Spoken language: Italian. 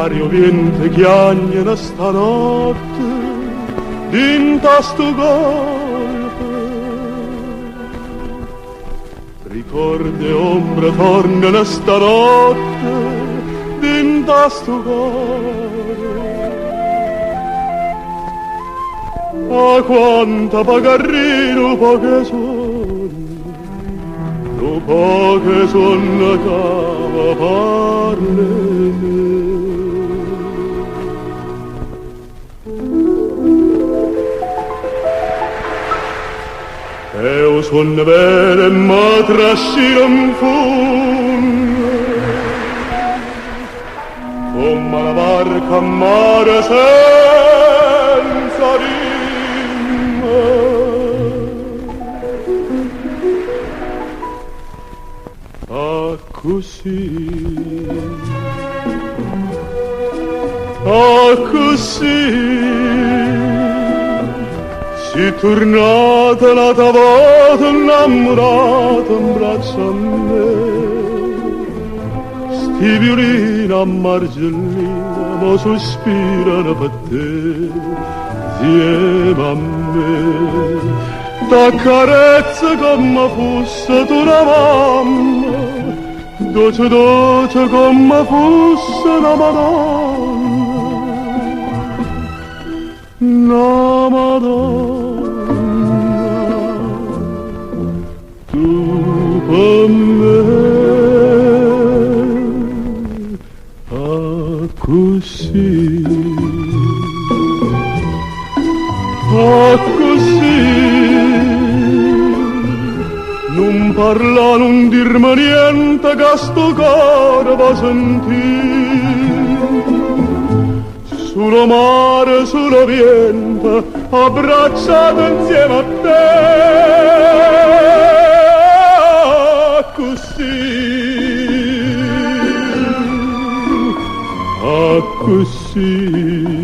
L'aria viene chiagna stanotte dinta sto corpo. Ricordi e ombra tornano stanotte dinta sto corpo. A quanta pagarrino poche sonno cava parle. E un sonno vero ma trascina in fondo come la barca a mare senza rima. Ah, così si tornata la tua volta innamorata in braccio a me. Sti violini a margellina mo sospirano per te insieme a me. T'accarezza come fosse tu una mamma, dolce dolce come fosse una madonna, una madonna. Tu per me, ah così, ah così. Non parla, non dirmi niente che sto cuore va sentire. Sullo mare, sullo vento, abbracciato insieme a te. Così, così.